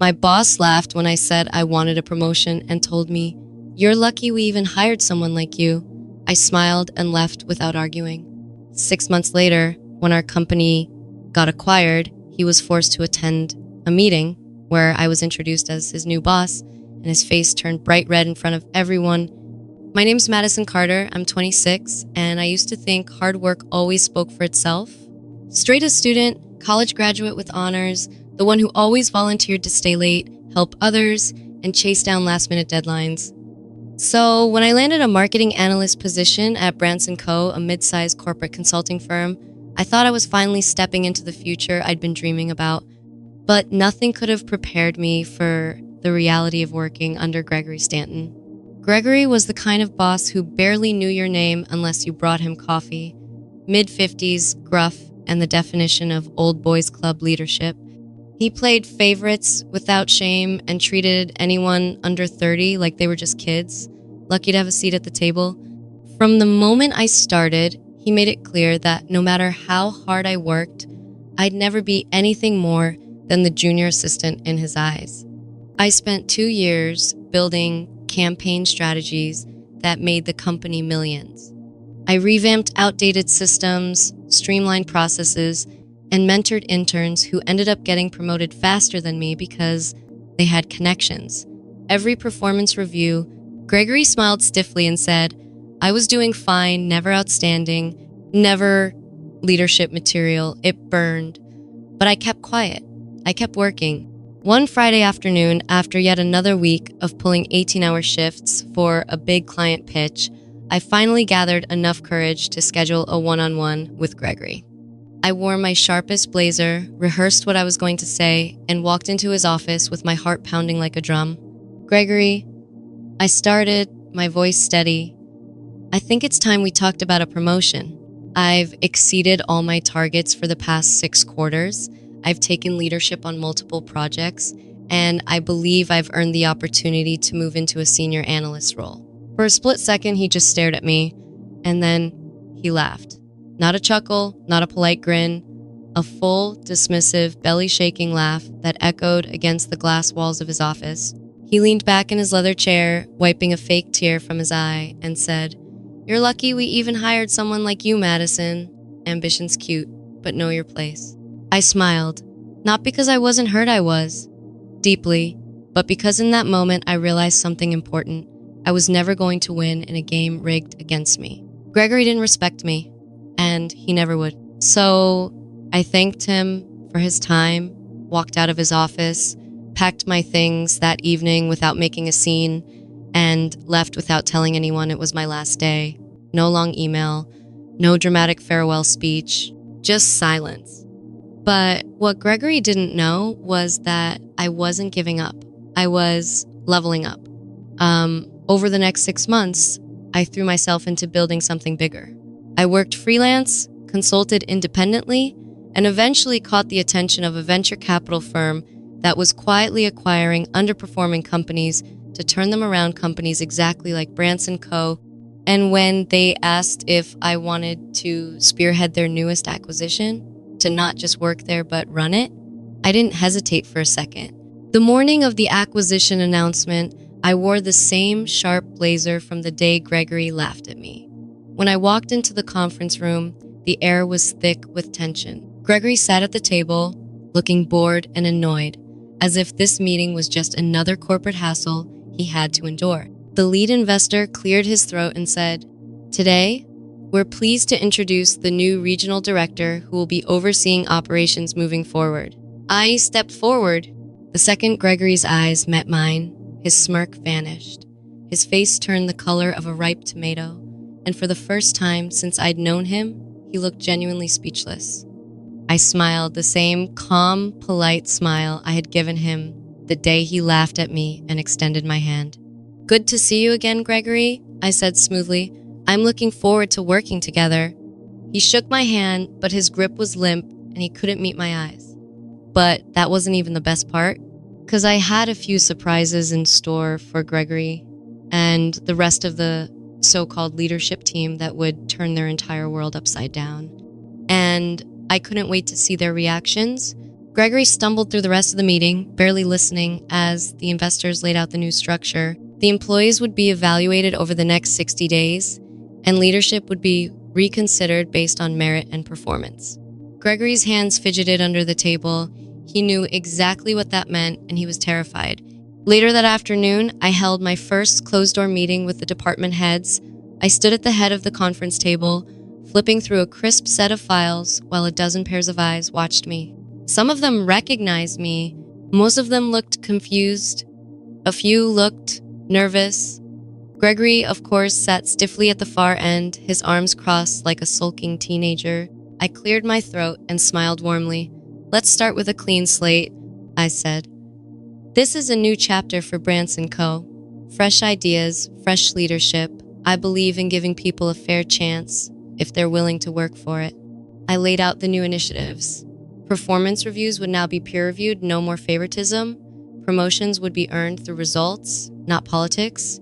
My boss laughed when I said I wanted a promotion and told me, "You're lucky we even hired someone like you." I smiled and left without arguing. 6 months later, when our company got acquired, he was forced to attend a meeting where I was introduced as his new boss, and his face turned bright red in front of everyone. My name's Madison Carter, I'm 26, and I used to think hard work always spoke for itself. Straight A student, college graduate with honors, the one who always volunteered to stay late, help others, and chase down last-minute deadlines. So when I landed a marketing analyst position at Branson Co., a mid-sized corporate consulting firm, I thought I was finally stepping into the future I'd been dreaming about. But nothing could have prepared me for the reality of working under Gregory Stanton. Gregory was the kind of boss who barely knew your name unless you brought him coffee. Mid-50s, gruff, and the definition of old boys club leadership. He played favorites without shame and treated anyone under 30 like they were just kids, lucky to have a seat at the table. From the moment I started, he made it clear that no matter how hard I worked, I'd never be anything more than the junior assistant in his eyes. I spent 2 years building campaign strategies that made the company millions. I revamped outdated systems, streamlined processes, and mentored interns who ended up getting promoted faster than me because they had connections. Every performance review, Gregory smiled stiffly and said, I was doing fine, never outstanding, never leadership material, it burned. But I kept quiet. I kept working. One Friday afternoon, after yet another week of pulling 18-hour shifts for a big client pitch, I finally gathered enough courage to schedule a one-on-one with Gregory. I wore my sharpest blazer, rehearsed what I was going to say, and walked into his office with my heart pounding like a drum. Gregory, I started, my voice steady. I think it's time we talked about a promotion. I've exceeded all my targets for the past 6 quarters. I've taken leadership on multiple projects, and I believe I've earned the opportunity to move into a senior analyst role. For a split second, he just stared at me, and then he laughed. Not a chuckle, not a polite grin, a full, dismissive, belly-shaking laugh that echoed against the glass walls of his office. He leaned back in his leather chair, wiping a fake tear from his eye, and said, "You're lucky we even hired someone like you, Madison. Ambition's cute, but know your place." I smiled, not because I wasn't hurt I was, deeply, but because in that moment I realized something important. I was never going to win in a game rigged against me. Gregory didn't respect me, and he never would. So I thanked him for his time, walked out of his office, packed my things that evening without making a scene, and left without telling anyone it was my last day. No long email, no dramatic farewell speech, just silence. But what Gregory didn't know was that I wasn't giving up. I was leveling up. Over the next 6 months, I threw myself into building something bigger. I worked freelance, consulted independently, and eventually caught the attention of a venture capital firm that was quietly acquiring underperforming companies to turn them around, companies exactly like Branson Co. And when they asked if I wanted to spearhead their newest acquisition, to not just work there but run it, I didn't hesitate for a second. The morning of the acquisition announcement, I wore the same sharp blazer from the day Gregory laughed at me. When I walked into the conference room, the air was thick with tension. Gregory sat at the table, looking bored and annoyed, as if this meeting was just another corporate hassle he had to endure. The lead investor cleared his throat and said, "Today, we're pleased to introduce the new regional director who will be overseeing operations moving forward." I stepped forward. The second Gregory's eyes met mine, his smirk vanished. His face turned the color of a ripe tomato, and for the first time since I'd known him, he looked genuinely speechless. I smiled, the same calm, polite smile I had given him the day he laughed at me, and extended my hand. "Good to see you again, Gregory," I said smoothly. "I'm looking forward to working together." He shook my hand, but his grip was limp and he couldn't meet my eyes. But that wasn't even the best part, because I had a few surprises in store for Gregory and the rest of the so-called leadership team that would turn their entire world upside down. And I couldn't wait to see their reactions, Gregory stumbled through the rest of the meeting, barely listening as the investors laid out the new structure. The employees would be evaluated over the next 60 days, and leadership would be reconsidered based on merit and performance. Gregory's hands fidgeted under the table. He knew exactly what that meant, and he was terrified. Later that afternoon, I held my first closed-door meeting with the department heads. I stood at the head of the conference table, flipping through a crisp set of files while a dozen pairs of eyes watched me. Some of them recognized me. Most of them looked confused. A few looked nervous. Gregory, of course, sat stiffly at the far end, his arms crossed like a sulking teenager. I cleared my throat and smiled warmly. "Let's start with a clean slate," I said. "This is a new chapter for Branson Co. Fresh ideas, fresh leadership. I believe in giving people a fair chance if they're willing to work for it." I laid out the new initiatives. Performance reviews would now be peer-reviewed, no more favoritism. Promotions would be earned through results, not politics.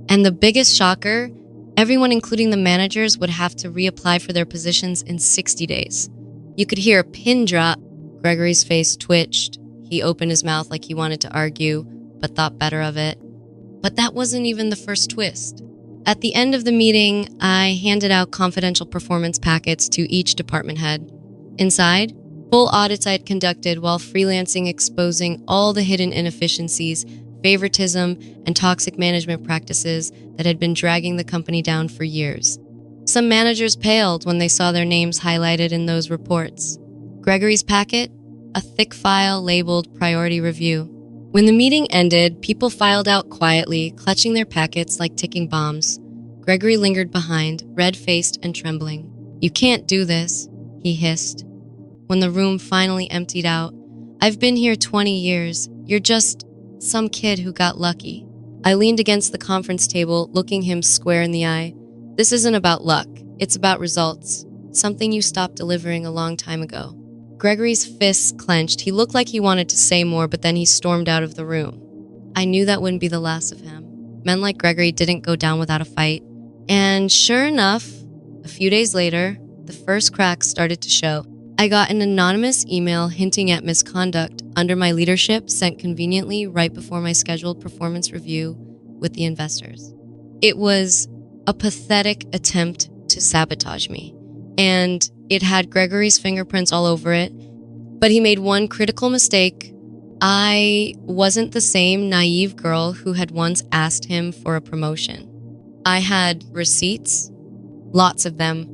And the biggest shocker, everyone, including the managers, would have to reapply for their positions in 60 days. You could hear a pin drop. Gregory's face twitched. He opened his mouth like he wanted to argue, but thought better of it. But that wasn't even the first twist. At the end of the meeting, I handed out confidential performance packets to each department head. Inside, full audits I had conducted while freelancing, exposing all the hidden inefficiencies, favoritism, and toxic management practices that had been dragging the company down for years. Some managers paled when they saw their names highlighted in those reports. Gregory's packet, a thick file labeled Priority Review. When the meeting ended, people filed out quietly, clutching their packets like ticking bombs. Gregory lingered behind, red-faced and trembling. "You can't do this," he hissed. When the room finally emptied out, "I've been here 20 years. You're just some kid who got lucky." I leaned against the conference table, looking him square in the eye. "This isn't about luck. It's about results. Something you stopped delivering a long time ago." Gregory's fists clenched. He looked like he wanted to say more, but then he stormed out of the room. I knew that wouldn't be the last of him. Men like Gregory didn't go down without a fight. And sure enough, a few days later, the first cracks started to show. I got an anonymous email hinting at misconduct under my leadership, sent conveniently right before my scheduled performance review with the investors. It was a pathetic attempt to sabotage me, and it had Gregory's fingerprints all over it. But he made one critical mistake. I wasn't the same naive girl who had once asked him for a promotion. I had receipts, lots of them.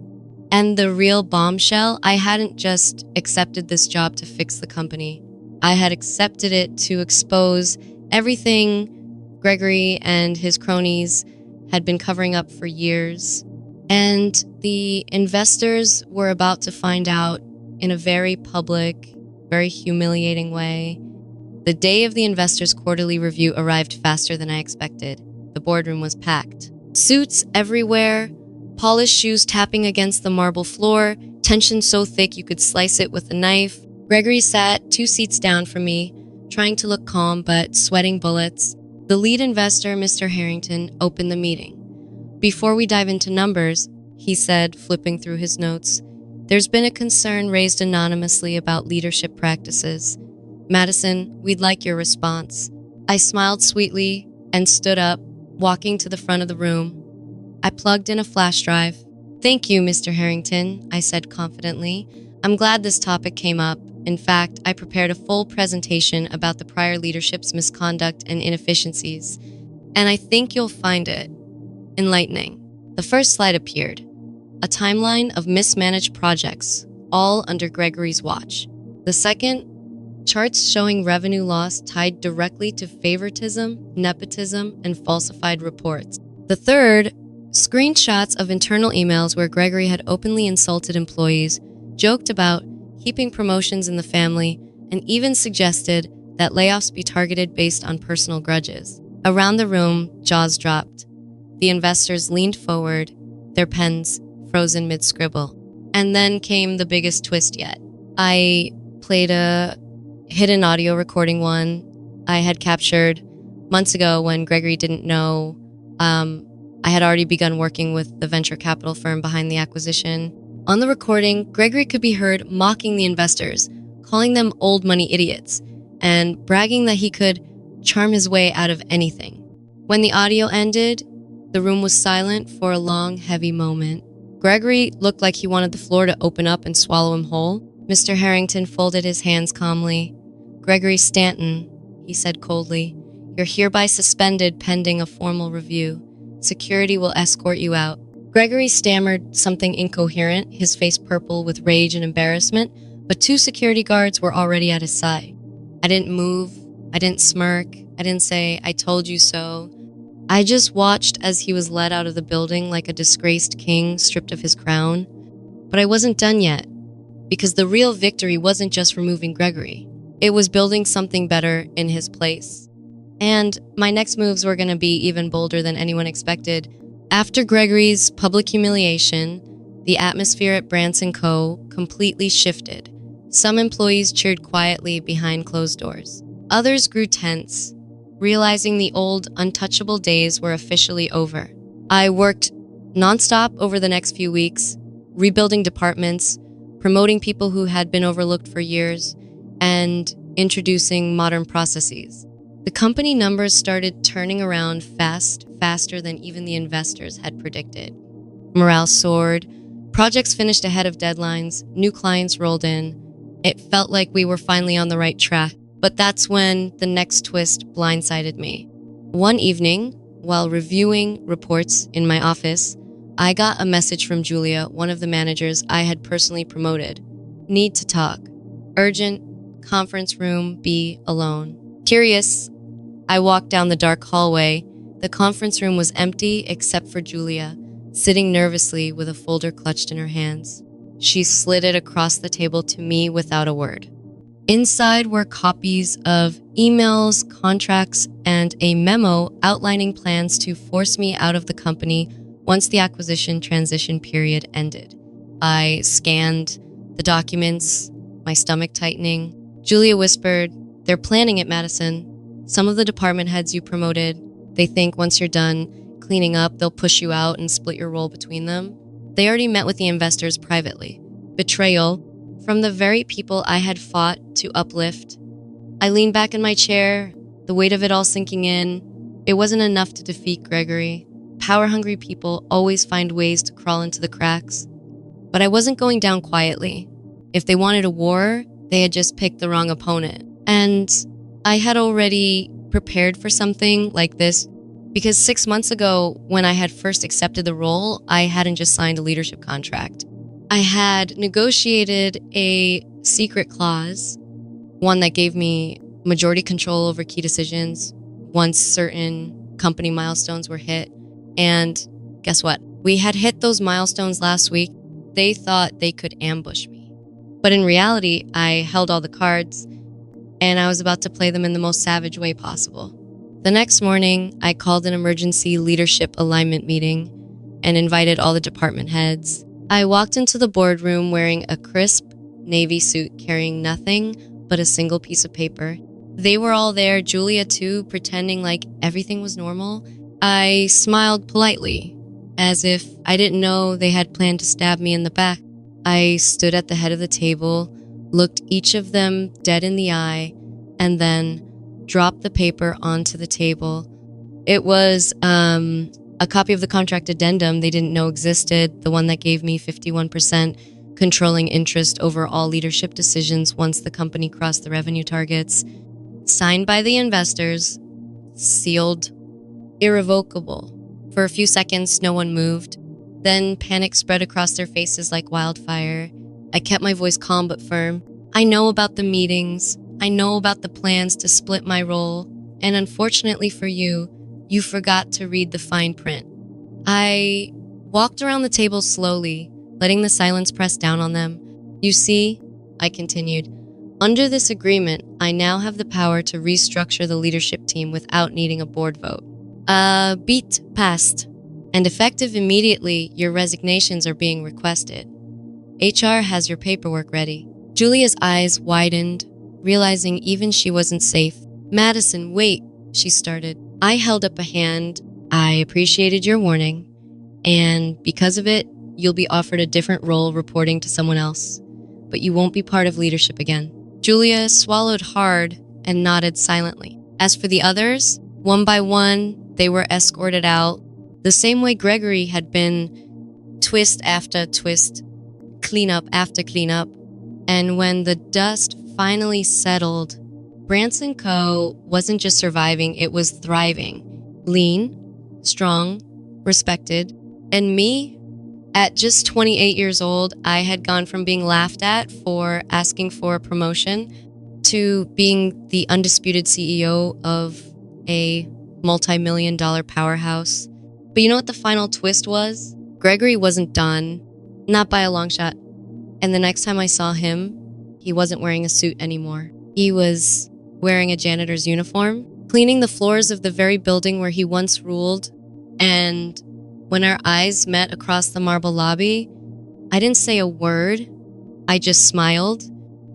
And the real bombshell, I hadn't just accepted this job to fix the company. I had accepted it to expose everything Gregory and his cronies had been covering up for years. And the investors were about to find out in a very public, very humiliating way. The day of the investors' quarterly review arrived faster than I expected. The boardroom was packed. Suits everywhere, polished shoes tapping against the marble floor, tension so thick you could slice it with a knife. Gregory sat 2 seats down from me, trying to look calm but sweating bullets. The lead investor, Mr. Harrington, opened the meeting. "Before we dive into numbers," he said, flipping through his notes, "there's been a concern raised anonymously about leadership practices. Madison, we'd like your response." I smiled sweetly and stood up, walking to the front of the room. I plugged in a flash drive. "Thank you, Mr. Harrington," I said confidently. "I'm glad this topic came up. In fact, I prepared a full presentation about the prior leadership's misconduct and inefficiencies, and I think you'll find it enlightening." The first slide appeared, a timeline of mismanaged projects, all under Gregory's watch. The second, charts showing revenue loss tied directly to favoritism, nepotism, and falsified reports. The third, screenshots of internal emails where Gregory had openly insulted employees, joked about keeping promotions in the family, and even suggested that layoffs be targeted based on personal grudges. Around the room, jaws dropped. The investors leaned forward, their pens frozen mid-scribble. And then came the biggest twist yet. I played a hidden audio recording one I had captured months ago when Gregory didn't know. I had already begun working with the venture capital firm behind the acquisition. On the recording, Gregory could be heard mocking the investors, calling them old money idiots, and bragging that he could charm his way out of anything. When the audio ended, the room was silent for a long, heavy moment. Gregory looked like he wanted the floor to open up and swallow him whole. Mr. Harrington folded his hands calmly. "Gregory Stanton," he said coldly, "you're hereby suspended pending a formal review. Security will escort you out." Gregory stammered something incoherent, his face purple with rage and embarrassment, but 2 security guards were already at his side. I didn't move. I didn't smirk. I didn't say, "I told you so." I just watched as he was led out of the building like a disgraced king stripped of his crown. But I wasn't done yet, because the real victory wasn't just removing Gregory. It was building something better in his place. And my next moves were going to be even bolder than anyone expected. After Gregory's public humiliation, the atmosphere at Branson Co. completely shifted. Some employees cheered quietly behind closed doors. Others grew tense, realizing the old, untouchable days were officially over. I worked nonstop over the next few weeks, rebuilding departments, promoting people who had been overlooked for years, and introducing modern processes. The company numbers started turning around faster than even the investors had predicted. Morale soared, projects finished ahead of deadlines, new clients rolled in. It felt like we were finally on the right track. But that's when the next twist blindsided me. One evening, while reviewing reports in my office, I got a message from Julia, one of the managers I had personally promoted. "Need to talk. Urgent. Conference room B alone." Curious, I walked down the dark hallway. The conference room was empty except for Julia, sitting nervously with a folder clutched in her hands. She slid it across the table to me without a word. Inside were copies of emails, contracts, and a memo outlining plans to force me out of the company once the acquisition transition period ended. I scanned the documents, my stomach tightening. Julia whispered, "They're planning it, Madison. Some of the department heads you promoted, they think once you're done cleaning up, they'll push you out and split your role between them. They already met with the investors privately." Betrayal from the very people I had fought to uplift. I leaned back in my chair, the weight of it all sinking in. It wasn't enough to defeat Gregory. Power-hungry people always find ways to crawl into the cracks. But I wasn't going down quietly. If they wanted a war, they had just picked the wrong opponent. And I had already prepared for something like this because 6 months ago, when I had first accepted the role, I hadn't just signed a leadership contract. I had negotiated a secret clause, one that gave me majority control over key decisions once certain company milestones were hit. And guess what? We had hit those milestones last week. They thought they could ambush me. But in reality, I held all the cards, and I was about to play them in the most savage way possible. The next morning, I called an emergency leadership alignment meeting and invited all the department heads. I walked into the boardroom wearing a crisp navy suit, carrying nothing but a single piece of paper. They were all there, Julia too, pretending like everything was normal. I smiled politely, as if I didn't know they had planned to stab me in the back. I stood at the head of the table, looked each of them dead in the eye, and then dropped the paper onto the table. It was a copy of the contract addendum they didn't know existed, the one that gave me 51% controlling interest over all leadership decisions once the company crossed the revenue targets. Signed by the investors, sealed, irrevocable. For a few seconds, no one moved. Then panic spread across their faces like wildfire. I kept my voice calm but firm. "I know about the meetings. I know about the plans to split my role. And unfortunately for you, you forgot to read the fine print." I walked around the table slowly, letting the silence press down on them. "You see," I continued, "under this agreement, I now have the power to restructure the leadership team without needing a board vote. Beat passed, and effective immediately, your resignations are being requested. HR has your paperwork ready." Julia's eyes widened, realizing even she wasn't safe. "Madison, wait," she started. I held up a hand. "I appreciated your warning, and because of it, you'll be offered a different role reporting to someone else, but you won't be part of leadership again." Julia swallowed hard and nodded silently. As for the others, one by one, they were escorted out, the same way Gregory had been, twist after twist, cleanup after cleanup. And when the dust finally settled, Branson Co. wasn't just surviving, it was thriving. Lean, strong, respected. And me, at just 28 years old, I had gone from being laughed at for asking for a promotion to being the undisputed CEO of a multi-million-dollar powerhouse. But you know what the final twist was? Gregory wasn't done, not by a long shot. And the next time I saw him, he wasn't wearing a suit anymore. He was wearing a janitor's uniform, cleaning the floors of the very building where he once ruled. And when our eyes met across the marble lobby, I didn't say a word. I just smiled.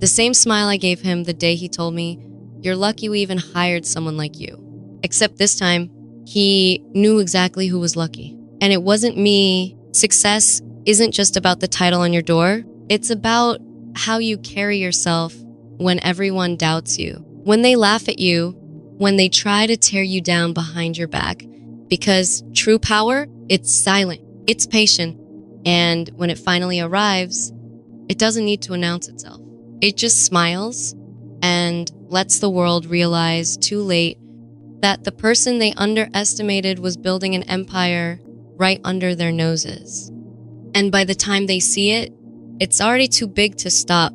The same smile I gave him the day he told me, "You're lucky we even hired someone like you." Except this time, he knew exactly who was lucky. And it wasn't me. Success isn't just about the title on your door. It's about how you carry yourself when everyone doubts you, when they laugh at you, when they try to tear you down behind your back. Because true power, it's silent, it's patient, and when it finally arrives, it doesn't need to announce itself. It just smiles and lets the world realize too late that the person they underestimated was building an empire right under their noses. And by the time they see it, it's already too big to stop.